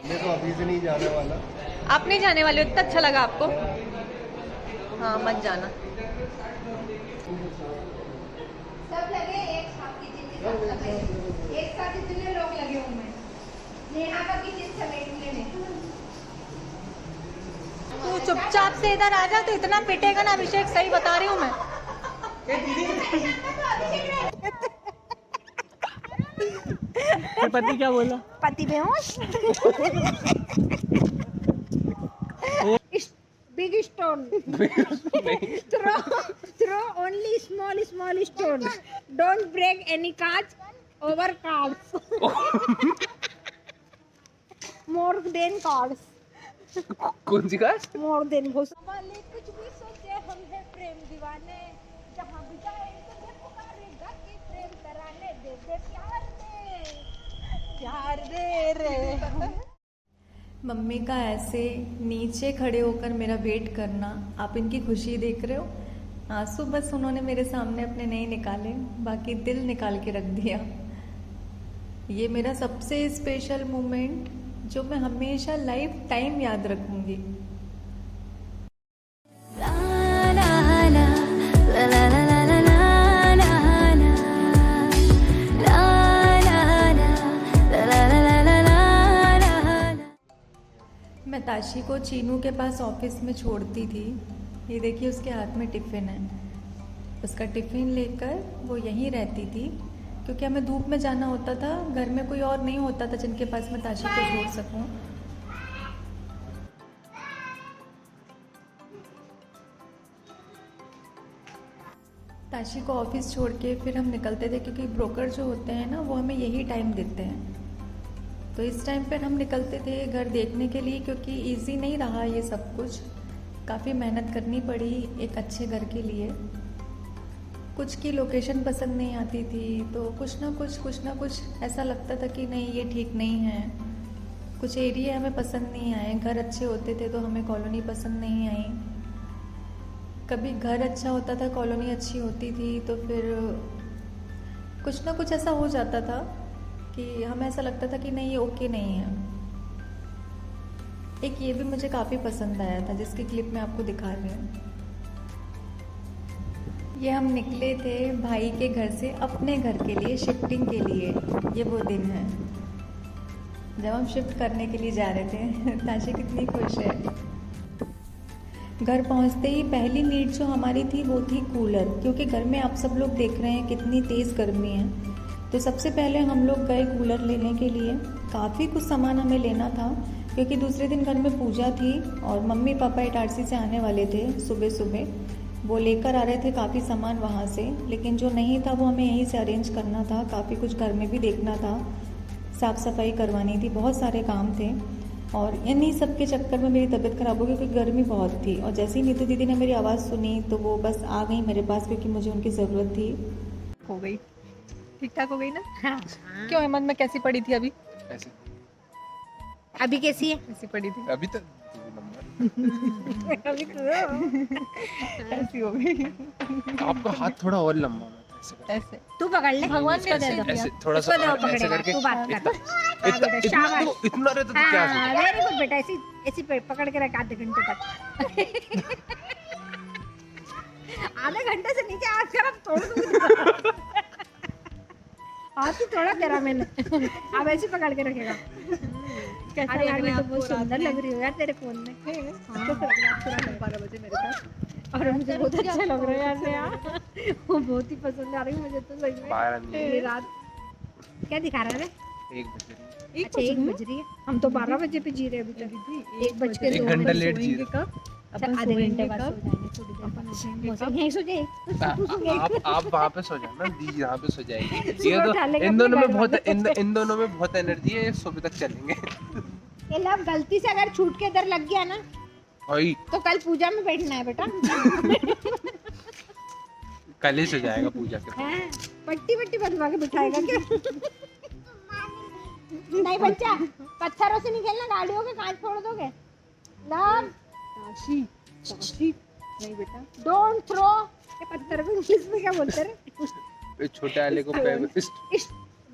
मैं तो अभी से नहीं जाने वाला। आप नहीं जाने वाले हो? इतना अच्छा लगा आपको? हाँ मत जाना। सब लगे एक साथ किचन के साथ सब लगे। एक साथ इतने लोग लगे हुए हैं। नेहा का किचन समेटने में। तू चुपचाप से इधर आ जा, तो इतना पिटेगा ना अभिषेक, सही बता रही हूँ मैं। पति क्या बोला? पति बेहोश। Big stone. throw only small stone. Don't break any cards over cards. More than cards. कौन सी कार? More than वाले कुछ भी सोचे हम है प्रेम दीवाने, जहाँ भी जाए तुझे पुकारेगा कि प्रेम कराने दे प्यार दे रे। मम्मी का ऐसे नीचे खड़े होकर मेरा वेट करना, आप इनकी खुशी देख रहे हो। आंसू बस उन्होंने मेरे सामने अपने नहीं निकाले, बाकी दिल निकाल के रख दिया। ये मेरा सबसे स्पेशल मोमेंट जो मैं हमेशा लाइफ टाइम याद रखूंगी। मैं ताशी को चीनू के पास ऑफिस में छोड़ती थी। ये देखिए उसके हाथ में टिफ़िन है। उसका टिफ़िन लेकर वो यहीं रहती थी, क्योंकि हमें धूप में जाना होता था। घर में कोई और नहीं होता था जिनके पास मैं ताशी को छोड़ सकूं। ताशी को ऑफिस छोड़ के फिर हम निकलते थे, क्योंकि ब्रोकर जो होते हैं ना वो हमें यही टाइम देते हैं। तो इस टाइम पर हम निकलते थे घर देखने के लिए, क्योंकि इजी नहीं रहा ये सब कुछ। काफ़ी मेहनत करनी पड़ी एक अच्छे घर के लिए। कुछ की लोकेशन पसंद नहीं आती थी, तो कुछ ना कुछ ऐसा लगता था कि नहीं ये ठीक नहीं है। कुछ एरिया हमें पसंद नहीं आए। घर अच्छे होते थे तो हमें कॉलोनी पसंद नहीं आई। कभी घर अच्छा होता था, कॉलोनी अच्छी होती थी, तो फिर कुछ ना कुछ ऐसा हो जाता था कि हमें ऐसा लगता था कि नहीं ये ओके नहीं है। एक ये भी मुझे काफ़ी पसंद आया था, जिसकी क्लिप मैं आपको दिखा रही हूँ। ये हम निकले थे भाई के घर से अपने घर के लिए शिफ्टिंग के लिए। ये वो दिन है जब हम शिफ्ट करने के लिए जा रहे थे। ताशी कितनी खुश है। घर पहुंचते ही पहली नीड जो हमारी थी वो थी कूलर, क्योंकि घर में आप सब लोग देख रहे हैं कितनी तेज़ गर्मी है। तो सबसे पहले हम लोग गए कूलर लेने के लिए। काफ़ी कुछ सामान हमें लेना था, क्योंकि दूसरे दिन घर में पूजा थी और मम्मी पापा इटारसी से आने वाले थे सुबह सुबह। वो लेकर आ रहे थे काफ़ी सामान वहाँ से, लेकिन जो नहीं था वो हमें यहीं से अरेंज करना था। काफ़ी कुछ घर में भी देखना था, साफ़ सफाई करवानी थी, बहुत सारे काम थे। और इन्हीं सब के चक्कर में मेरी तबीयत ख़राब हो गई, क्योंकि गर्मी बहुत थी। और जैसे ही नीतू दीदी ने मेरी आवाज़ सुनी तो वो बस आ गई मेरे पास, क्योंकि मुझे उनकी ज़रूरत थी। हो गई ठीक ठाक हो गई ना? हाँ। क्यों हेमंत में कैसी पड़ी थी अभी? ऐसे अभी कैसी है? कैसी पड़ी थी? अभी तो अभी तो ऐसी हो गई। आपका हाथ थोड़ा और लंबा होना था, ऐसे तू पकड़ ले, भगवान को दे दो। ऐसे थोड़ा सा उसको दो ऐसे पकड़ेगा, करके तू बात कर। हाँ बेटा, इतना शाबाश। इतना रहता तो क्या हाँ वेरी गुड बेटा, ऐसी ऐसी पकड़ के रख आधे घंटे तक। आधे घंटे से नीचे हाथ कर, अब तोड़ दूंगी। हाथ ही तोड़ा तेरा मैंने। अब ऐसे पकड़ के रखेगा। अरे यार मैं तो बहुत सुंदर लग रही हूँ यार तेरे फोन में। हाँ, 12 बजे मेरे पास। और मुझे बहुत अच्छा लग रहा है यार। वो बहुत ही पसंद आ रही है मुझे तो सही में। 12 नहीं, रात क्या दिखा रहा है? 1 बजे। अच्छा 1 बज रही है। हम तो 12 बजे पे जी रहे हैं अभी तक। 1 बज के 1 घंटा लेट जी रहे। अच्छा आधे घंटे बाद सो जाएंगे, थोड़ी देर बाद यहीं सो जाए। आप वहाँ पे सो जाना, दी यहाँ पे सो जाएगी। ये सुबह उठा तो लेंगे इन दोनों अपने में घर बहुत वाले। इन दोनों में बहुत एनर्जी है, सुबह तक चलेंगे। ये लव गलती से अगर छूट के इधर लग गया ना भाई तो कल पूजा में बैठना है बेटा। कल ही सो जाएगा पूजा के। हैं? पट्टी वट्टी बनवा के बिठाएगा क्या? नहीं बच्चा, पत्थरों से नहीं खेलना, गाड़ियों के कांच फोड़ दोगे। लव ताशी नहीं बेटा, डोंट थ्रो। ये पत्थर को इंग्लिश में क्या बोलते हैं? छोटे वाले को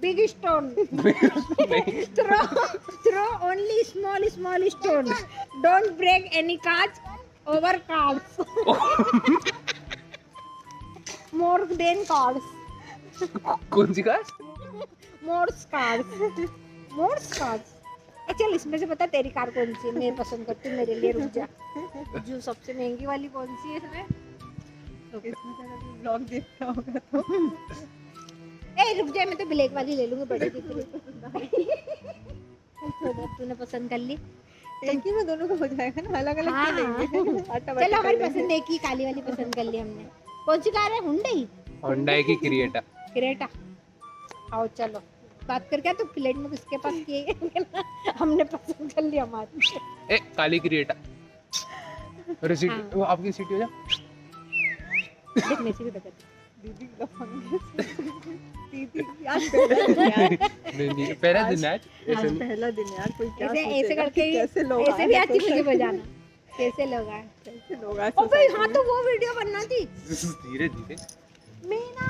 big stone throw only small stone don't break any cards over cards more than cards कौन सी कास्ट? मोर्स कार्ड्स चल इसमें से बता तेरी कार कौन सी है, मैं पसंद करती हूँ मेरे लिए, रुक जा। जो सबसे महंगी वाली कौन सी है इसमें? ब्लॉग देखता होगा तो ए रुक जा, मैं तो ब्लैक वाली ले लूंगी, बड़ी दिख रही। तूने पसंद कर ली? एक ही में दोनों को हो जाएगा ना, अलग अलग क्यों लेंगे? आटा चलो हमारी पसंद एक ही काली वाली पसंद कर ली हमने। कौन सी कार है? हुंडई होंडा की क्रिएटा। क्रेटा। आओ चलो बात कर, क्या तो प्लेट में किसके पास किए हमने पसंद कर लिया हमारी। ए काली क्रिएटा। अरे सीट हाँ। वो आपकी सीट हो जा। देख मेसी भी बता। दीदी आज पहला दिन यार, नहीं पहला दिन आज ऐसे आज नहीं। पहला दिन यार, कोई क्या ऐसे ऐसे सोचेगा करके कि कैसे लोग ऐसे भी आती मुझे बजाना, कैसे लोग आए। कैसे लोग आए ओ भाई हाँ, तो वो वीडियो बनना थी। धीरे धीरे। मीना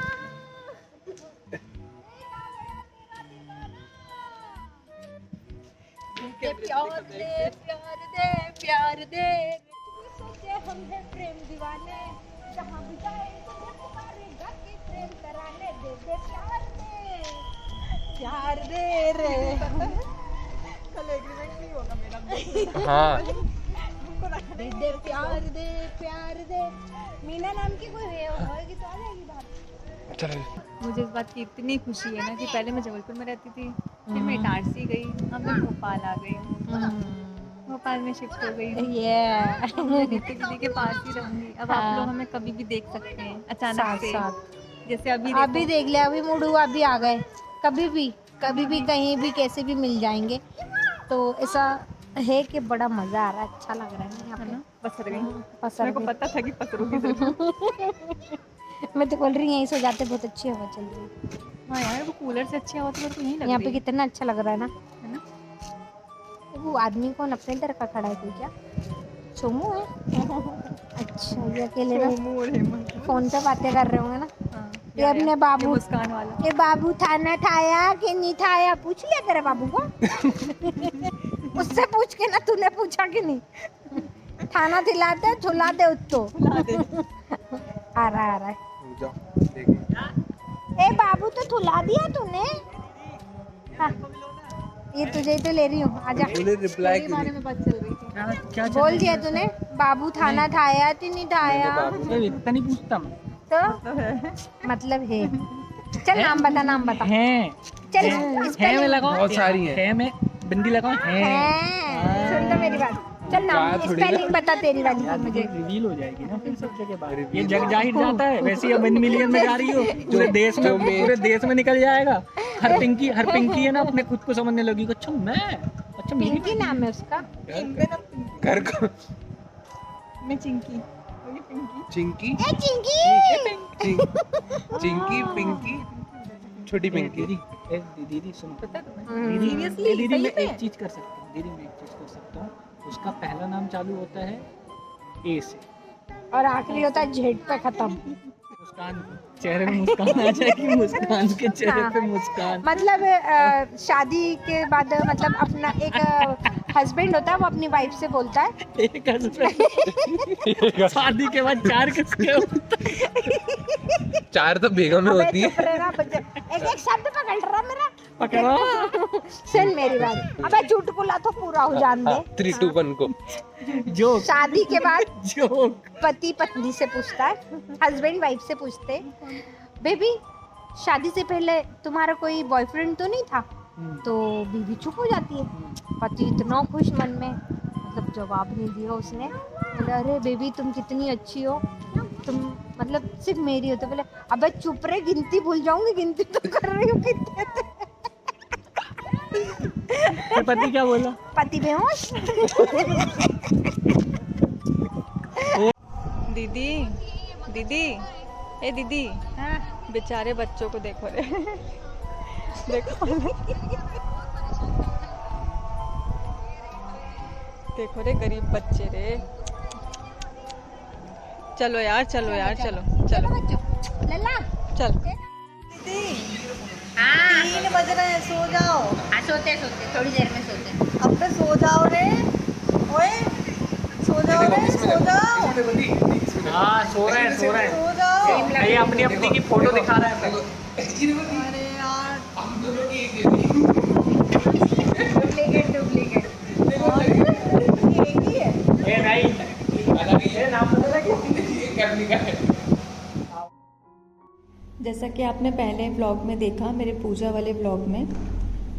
प्यार दे सोचे हम है प्रेम दीवाने, जहाँ भी जाए तुझे पुकारेगा कि प्रेम कराने, दे दे प्यार दे रे। कल एग्रीमेंट नहीं होगा मेरा। हाँ दे दे प्यार दे। मीना नाम की कोई होगी तो आ जाएगी बात। चलो। मुझे इस बात की इतनी खुशी है ना कि पहले मैं जबलपुर में रहती थी, फिर मैं इटारसी गई, अब मैं भोपाल आ गई, भोपाल में शिफ्ट हो गई हूँ। मैं नीति दीदी के पास ही रहूंगी। अब आप लोग हमें कभी भी देख सकते हैं अचानक से, जैसे अभी अभी देख लिया, अभी मूड हुआ, अभी आ गए। कभी भी कहीं भी कैसे भी मिल जाएंगे। तो ऐसा है कि बड़ा मजा आ रहा है, अच्छा लग रहा है यहाँ है पे। ना, पसर गई। पसंद मेरे को पता था कि पसरूंगी जरूर। मैं तो बोल रही हूँ यहीं सो जाते, बहुत अच्छी हवा चल रही है। हाँ यार, वो कूलर से अच्छी हवा तो मेरे को नहीं लग यहाँ पे रही कितना अच्छा लग रहा है ना। है ना। वो आदमी कौन अपने इधर का खड़ा है कोई क्या? सोमू है? अच्छा ये अकेले ना सोमू और हेमंत। फोन पे बातें कर रहे होंगे ना। हाँ, ये अपने बाबू, ये मुस्कान वाला। ये बाबू खाना खाया कि नहीं खाया, पूछ लिया तेरे बाबू को? उससे पूछ के ना, तूने पूछा कि नहीं? खाना खिलाते झुलाते उसको। आ रहा है। जाओ देखिए। ए बाबू तो ठुला दिया तूने। हाँ, ये तुझे ही तो ले रही हूँ, आजा। तूने रिप्लाई के क्यों बारे नहीं? में बात चल रही थी। क्या बोल दिया तूने, बाबू खाना खाया कि नहीं खाया? इतना नहीं पूछता मैं। तो मतलब है। चल नाम बता, नाम बता। है चल है में स्पेलिंग लगाओ, बहुत सारी हैं। है में बिंदी लगाओ है। सुन तो मेरी बात। चल नाम क्या थोड़ी ना- स्पेलिंग बता तेरी वाली यार मुझे। रिवील हो जाएगी ना फिर सब जगह बात। ये Reveal जग जाहिर जाता है, वैसे ही 1 मिलियन में जा रही हो, पूरे देश में निकल जाएगा। हर पिंकी है ना, अपने खुद को समझने लगी कि अच्छा मैं, अच्छा मेरी पिंकी नाम है उसका। घर को मैं चिंकी। और ये पिंकी। चिंकी ए चिंकी। चिंकी पिंकी छोटी पिंकी। दीदी सुनो, पता है तुम्हें? दीदी Seriously? दीदी सही मैं में? एक चीज कर सकता हूँ, दीदी मैं एक चीज कर सकता हूँ। उसका पहला नाम चालू होता है ए से और आखिरी होता है जेड पे खत्म। मुस्कान, चेहरे में मुस्कान आ जाएगी, मुस्कान के चेहरे पे मुस्कान। मतलब शादी के बाद मतलब अपना एक हस्बैंड होता है, वो अपनी वाइफ से बोलता है एक husband, शादी के बाद 4 किसके होते हैं? 4 तो बेगम में अबे होती है। चुप रहना बच्चा। एक एक शब्द पकड़ रहा मेरा। पकड़ो। सुन मेरी बात, अबे चुटकुला तो पूरा हो जान दे। 3 2 1 को जोक शादी के बाद जोक पति पत्नी से पूछता है, हस्बैंड वाइफ से पूछते, बेबी शादी से पहले तुम्हारा कोई बॉयफ्रेंड तो नहीं था? तो बीवी चुप हो जाती है। पति इतना खुश मन में, मतलब जवाब नहीं दिया उसने। बोले अरे बेबी तुम कितनी अच्छी हो, तुम मतलब सिर्फ मेरी हो। तो बोले अबे चुप रहे, गिनती भूल जाऊंगी, गिनती तो कर रही हूँ कितने थे। फिर पति क्या बोला? पति बेहोश। दीदी दीदी ए दीदी, हाँ, बेचारे बच्चों को देखो रे। देखो देखो रे, गरीब बच्चे रे। चलो यार, चलो यार, चलो चलो बच्चों लल्ला। चल। हाँ 3 बज रहे हैं, सो जाओ। हाँ सोते थोड़ी देर में सोते। अब तो सो जाओ रे, ओए सो जाओ रे, सो जाओ, हाँ सो रहे हैं सो जाओ। ये अपनी अपनी की फोटो दिखा रहा है। अरे यार डुप्लीकेट एक ही है। ये नहीं ये नाम जैसा कि आपने पहले व्लॉग में देखा, मेरे पूजा वाले व्लॉग में,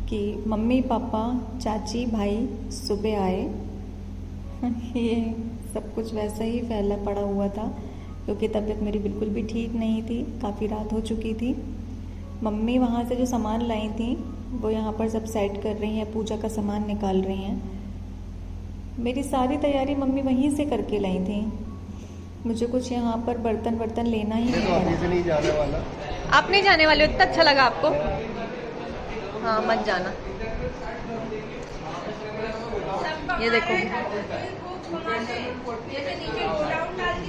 कि मम्मी पापा चाची भाई सुबह आए। ये सब कुछ वैसा ही फैला पड़ा हुआ था क्योंकि तबीयत मेरी बिल्कुल भी ठीक नहीं थी, काफ़ी रात हो चुकी थी। मम्मी वहाँ से जो सामान लाई थी वो यहाँ पर सब सेट कर रही हैं, पूजा का सामान निकाल रही हैं। मेरी सारी तैयारी मम्मी वहीं से करके लाई थी। मुझे कुछ यहाँ पर बर्तन लेना ही नहीं पड़ा। नहीं जाने वाला। आप नहीं जाने वाले हो? इतना अच्छा लगा आपको? हाँ मत जाना। ये देखो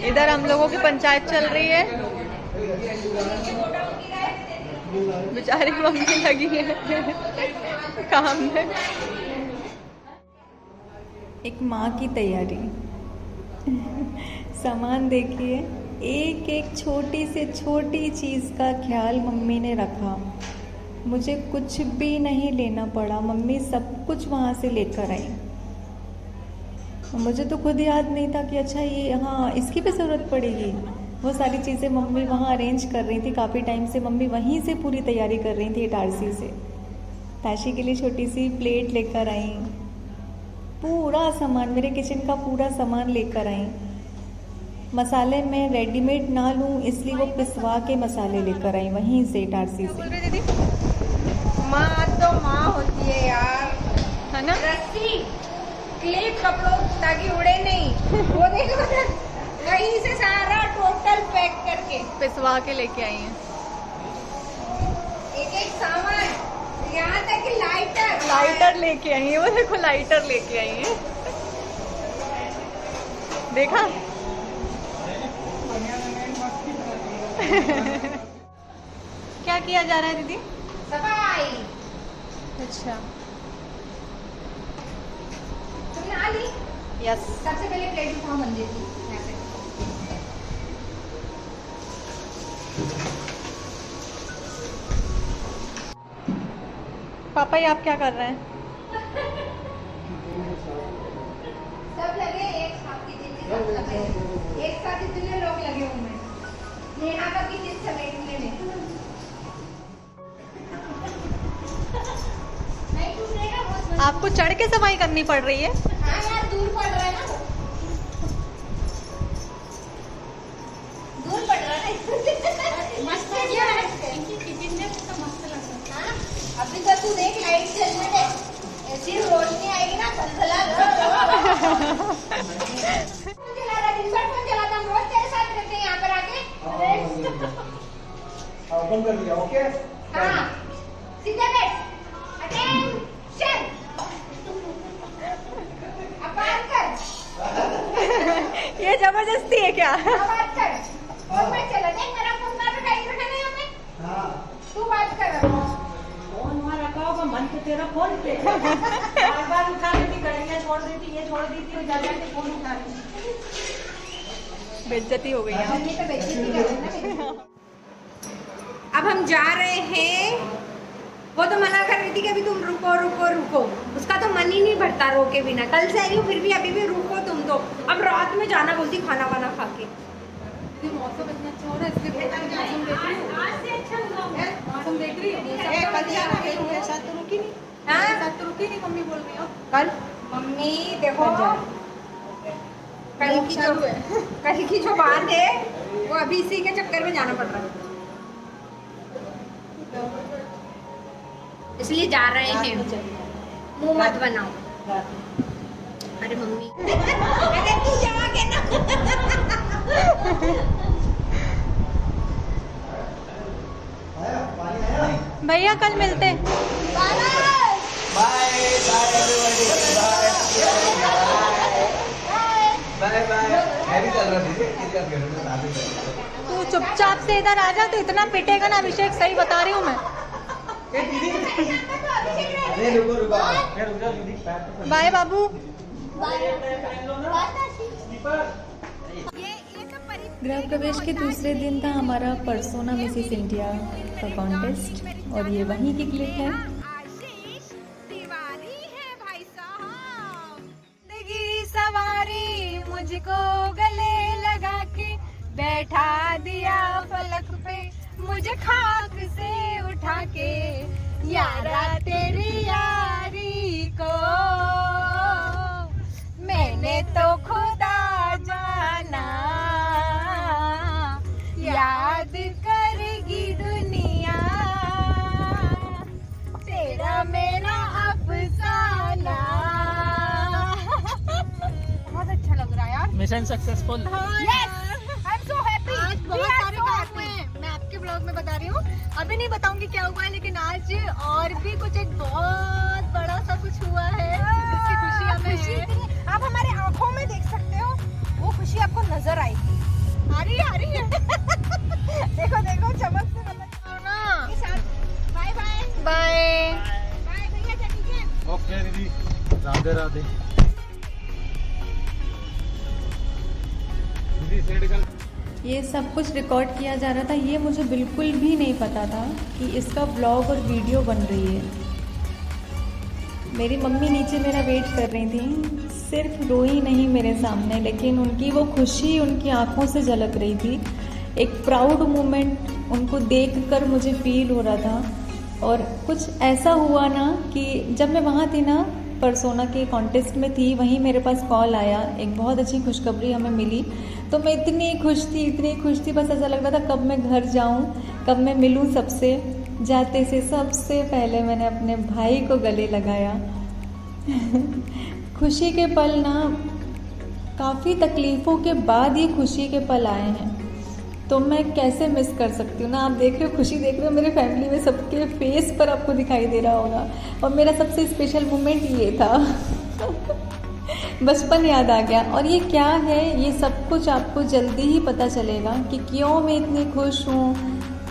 इधर हम लोगों की पंचायत चल रही है। बेचारी मम्मी लगी है काम में। एक माँ की तैयारी। सामान देखिए, एक एक छोटी से छोटी चीज़ का ख्याल मम्मी ने रखा। मुझे कुछ भी नहीं लेना पड़ा, मम्मी सब कुछ वहाँ से लेकर आई। मुझे तो खुद याद नहीं था कि अच्छा ये हाँ इसकी भी ज़रूरत पड़ेगी। वो सारी चीज़ें मम्मी वहाँ अरेंज कर रही थी। काफ़ी टाइम से मम्मी वहीं से पूरी तैयारी कर रही थी इटारसी से। ताशी के लिए छोटी सी प्लेट लेकर आई, पूरा सामान, मेरे किचन का पूरा सामान लेकर आई। मसाले मैं रेडीमेड ना लूँ इसलिए वो पिसवा के मसाले लेकर आई वहीं से इटारसी से। माँ तो माँ होती है यार, है ना? रस्सी क्लिप कपड़ों ताकि उड़े नहीं, वो देखो ना, वहीं से सारा टोटल पैक करके पिसवा के लेके आई हैं। एक एक सामान, यहाँ तक कि लाइटर लेके आई है। वो देखो लाइटर लेके आई है। देखा? क्या किया जा रहा है दीदी? सफाई। अच्छा तुमने आ ली? यस। सबसे पहले प्लेट उठाओ मंदिर की यहाँ पे। पापा ये आप क्या कर रहे हैं? सब लगे एक साथ की जितने सब लगे, एक साथ इतने लोग लगे हुए हैं। नेहा का किचन समेटने में। नहीं टूटेगा बहुत। आपको चढ़ के सफाई करनी पड़ रही है? हाँ यार दूर पड़ रहा है ना, दूर पड़ रहा है ना। मस्त किया है किचन में तो मस्त लगा। हाँ अभी तो तू देख लाइट जलने दे, ऐसी रोशनी आएगी ना चला रहा दिन भर फोन चलाता हूँ, रोज तेरे साथ रहते हैं यहाँ पर आके। बंद कर दिया, ओके? हाँ सीधा बैठ, अटेंशन, अब बात कर। ये जबरदस्ती है क्या? अब बात कर, फोन पे चला देख मेरा फोन कहाँ पे टाइम रखा है यहाँ पे। हाँ। तू बात कर। फोन वहाँ रखा होगा, मन तो तेरा फोन पे बार बार उठा लेती, घड़ियाँ छोड़ देती, ये छोड़ देती और जा जाके फोन उठा लेती। बेइज्जती हो गई है। ये तो बेइज्जती कर रहे हैं ना। अब हम जा रहे हैं, वो तो मना कर रही थी कि अभी तुम रुको रुको रुको, उसका तो मन ही नहीं भरता रोके बिना। कल से आई हूँ फिर भी अभी भी रुको तुम तो। अब रात में जाना बोलती खाना वाना खा के। मौसम इतना अच्छा हो रहा है इसलिए मौसम देख रही हूँ। आज से अच्छा हुआ। मौसम देख रही हूँ। साथ तो रुकी नहीं। हाँ? साथ तो रुकी नहीं, मम्मी बोल रही हो। कल मम्मी देखो, कल की जो बात है वो अभी इसी के चक्कर में जाना पड़ रहा है, इसलिए जा रहे हैं। मुंह मत बनाओ। अरे मम्मी अरे तू जा के ना। भैया कल मिलते। Bye bye. मैं भी चल रहा था। तू चुपचाप से इधर आ जा, तो इतना पिटेगा ना अभिषेक, सही बता रही हूँ मैं। अरे रुको रुको बाय बाबू। गृह प्रवेश के दूसरे दिन था हमारा पर्सोना मिसेस इंडिया का कॉन्टेस्ट और ये वहीं की क्लिप है। आशीष तिवारी है भाई साहब। जिंदगी सवारी मुझको गले लगा के बैठा दिया फलक पे, मुझे खाक से उठा के यारा तेरी यारी को मैंने तो खुदा जाना, याद करेगी दुनिया तेरा मेरा अफसाना। बहुत अच्छा लग रहा है यार। Mission successful. I am so happy. आज बहुत सारे काम हुए हैं, मैं आपके ब्लॉग में बता रही हूँ, अभी नहीं बताऊंगी क्या हुआ है, लेकिन आज और भी कुछ एक बहुत बड़ा सा कुछ हुआ है जिसकी खुशी हमें है। आप हमारे आंखों में देख सकते हो, वो खुशी आपको नजर आएगी। आ रही है देखो देखो चमक से बाय बाय बाय बाय भैया, ठीक है। ओके दीदी, राधे राधे। दीदी सेट कर। ये सब कुछ रिकॉर्ड किया जा रहा था, ये मुझे बिल्कुल भी नहीं पता था कि इसका ब्लॉग और वीडियो बन रही है। मेरी मम्मी नीचे मेरा वेट कर रही थी, सिर्फ रोई नहीं मेरे सामने, लेकिन उनकी वो खुशी उनकी आंखों से झलक रही थी। एक प्राउड मोमेंट उनको देखकर मुझे फील हो रहा था। और कुछ ऐसा हुआ ना कि जब मैं वहाँ थी ना, पर्सोना के कॉन्टेस्ट में थी, वहीं मेरे पास कॉल आया, एक बहुत अच्छी खुशखबरी हमें मिली। तो मैं इतनी खुश थी, बस ऐसा लग रहा था कब मैं घर जाऊँ, कब मैं मिलूँ सबसे। जाते से सबसे पहले मैंने अपने भाई को गले लगाया। खुशी के पल ना, काफ़ी तकलीफ़ों के बाद ये खुशी के पल आए हैं, तो मैं कैसे मिस कर सकती हूँ ना। आप देख रहे हो, खुशी देख रहे हो, मेरे फैमिली में सबके फेस पर आपको दिखाई दे रहा होगा। और मेरा सबसे स्पेशल मोमेंट ये था। बचपन याद आ गया। और ये क्या है, ये सब कुछ आपको जल्दी ही पता चलेगा कि क्यों मैं इतनी खुश हूँ,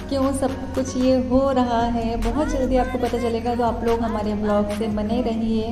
क्यों सब कुछ ये हो रहा है। बहुत जल्दी आपको पता चलेगा, तो आप लोग हमारे ब्लॉग से बने रहिए।